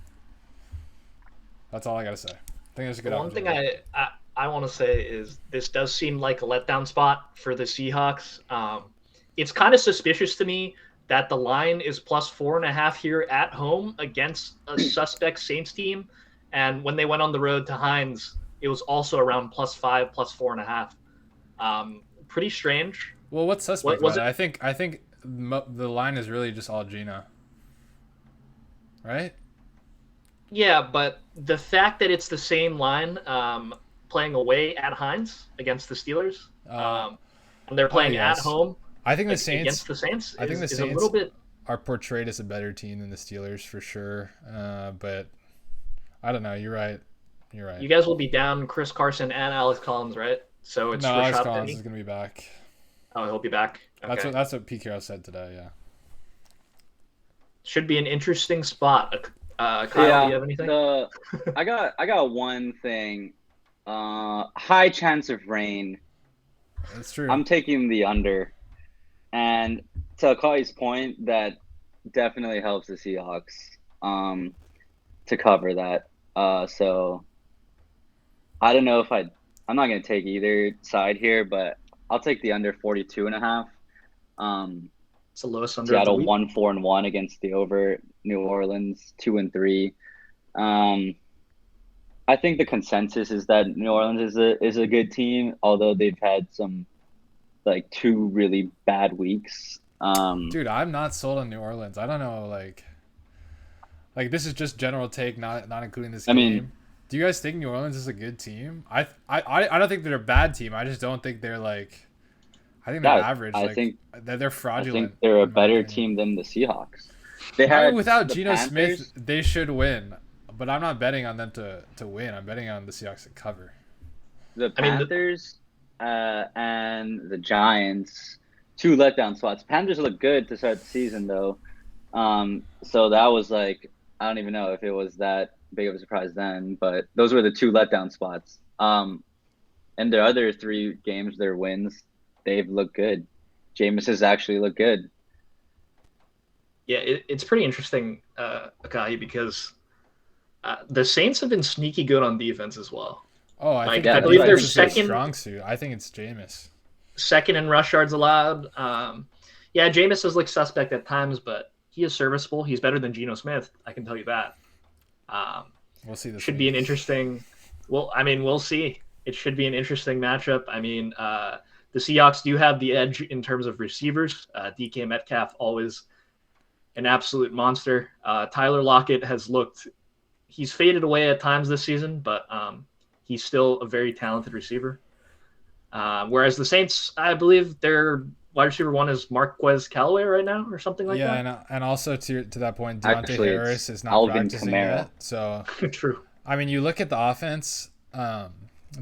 That's all I gotta say. I think there's a good One thing opportunity. I want to say is this does seem like a letdown spot for the Seahawks. It's kind of suspicious to me that the line is +4.5 here at home against a suspect Saints team, and when they went on the road to Hines, it was also around +5, +4.5. Pretty strange. Well, what's suspect was about it? I think the line is really just all Gina, right? Yeah, but the fact that it's the same line playing away at Hines against the Steelers, and they're playing yes. at home I think the against Saints. the Saints I think the is a Saints little bit. are portrayed as a better team than the Steelers for sure. But I don't know. You're right. You guys will be down Chris Carson and Alex Collins, right? So it's No, Alex Rashad Collins Penny. is gonna be back. Oh, he'll be back. Okay. That's what Pete Carroll said today. Yeah. Should be an interesting spot. Kyle, do you have anything? I got one thing. High chance of rain. It's true. I'm taking the under, and to Kylie's point, that definitely helps the Seahawks to cover that. So I don't know if I'm not going to take either side here, but I'll take the under 42.5. It's the lowest under of the Seattle week. 1-4-1 against the over. New Orleans 2-3. I think the consensus is that New Orleans is a good team, although they've had some like 2 really bad weeks. Dude, I'm not sold on New Orleans. I don't know, like this is just general take, not including this I game. mean, do you guys think New Orleans is a good team? I don't think they're a bad team. I just don't think they're like. I think they're average. I like, think they're fraudulent. I think they're a in my better opinion. team than the Seahawks. They I had mean, without the Geno Panthers. Smith, they should win. But I'm not betting on them to win. I'm betting on the Seahawks to cover. The I mean, Panthers and the Giants, 2 letdown spots. Panthers look good to start the season, though. So that was like, I don't even know if it was that big of a surprise then. But those were the two letdown spots. And their other three games, their wins, they've looked good. Jameis has actually looked good. Yeah, it's pretty interesting, Akai, because the Saints have been sneaky good on defense as well. Oh, I think I that believe they're defense is their second strong suit. I think it's Jameis. second in rush yards allowed. Yeah, Jameis has looked suspect at times, but he is serviceable. He's better than Geno Smith, I can tell you that. We'll see. This Should be an interesting. Well, I mean, we'll see. It should be an interesting matchup. I mean, the Seahawks do have the edge in terms of receivers. DK Metcalf always an absolute monster. Tyler Lockett has looked. He's faded away at times this season, but he's still a very talented receiver. Whereas the Saints, I believe their wide receiver one is Marquez Callaway right now, or something like that. Yeah, and also to that point, Deontay Actually, Harris it's is not Alvin practicing Kamara. yet. So True. I mean, you look at the offense,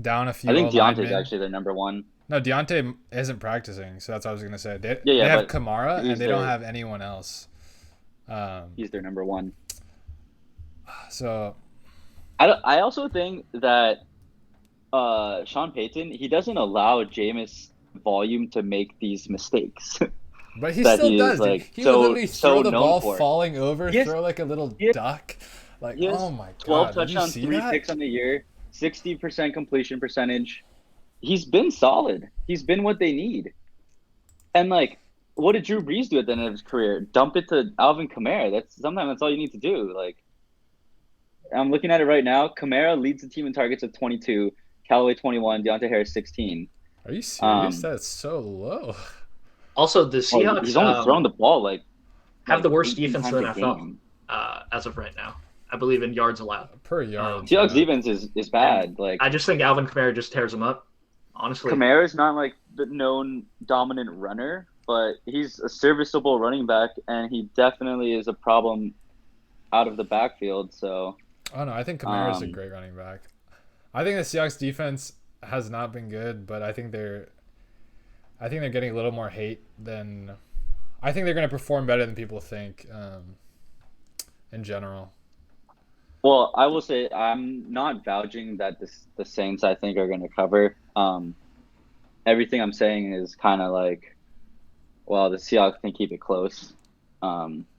down a few. I think O-linemen. Deontay's actually their number one. No, Deontay isn't practicing, so that's what I was gonna say. They Yeah, have but Kamara and he's they don't their- have anyone else. He's their number one. So I also think that Sean Payton, he doesn't allow Jameis volume to make these mistakes. but he that still he is, does. like, He so- will literally so throw the known ball for. falling over, He has- throw like a little he has- duck. Like, He has oh my 12 god, did you touchdowns, see 3 that? picks on the year, 60% completion percentage. He's been solid. He's been what they need. And like, what did Drew Brees do at the end of his career? Dump it to Alvin Kamara. Sometimes that's all you need to do. Like, I'm looking at it right now. Kamara leads the team in targets with 22, Callaway 21, Deontay Harris 16. Are you serious? That's so low. Also, the Seahawks He's only thrown the ball have the worst 18 defense in times the a NFL game. as of right now. I believe in yards allowed. Per yard. Seahawks defense is bad. Like, I just think Alvin Kamara just tears them up. Honestly, Kamara's not like the known dominant runner, but he's a serviceable running back, and he definitely is a problem out of the backfield. So, Oh no, I think Kamara's a great running back. I think the Seahawks defense has not been good, but I think they're getting a little more hate than. I think they're going to perform better than people think. In general. well, I will say I'm not vouching that the Saints I think are going to cover. Everything I'm saying is kind of like, well, the Seahawks can keep it close,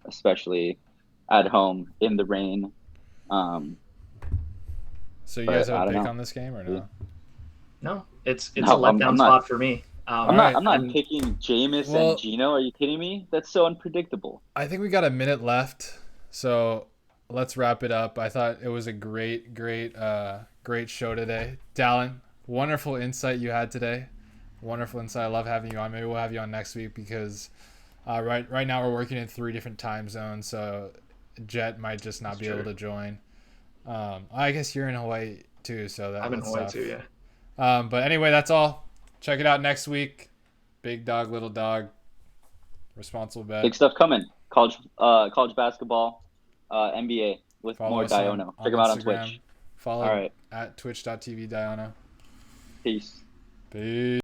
especially at home in the rain. So you But guys have I a don't pick know. on this game or no? no, it's No, a letdown I'm spot not. for me. I'm not picking Jameis Well- and Geno. Are you kidding me? That's so unpredictable. I think we got a minute left, so let's wrap it up. I thought it was a great show today. Dallon, wonderful insight you had today. Wonderful insight. I love having you on. Maybe we'll have you on next week because right now we're working in 3 different time zones, so Jet might just not That's be true. able to join. I guess you're in Hawaii too, so I'm in that's Hawaii tough. too. Yeah. But anyway, that's all. Check it out next week. Big dog, little dog. Responsible bet. Big stuff coming. College basketball, NBA with Follow more us on Daiiono. Check them out on Instagram. Twitch. Follow All right. at twitch.tv Daiiono. Peace. Peace.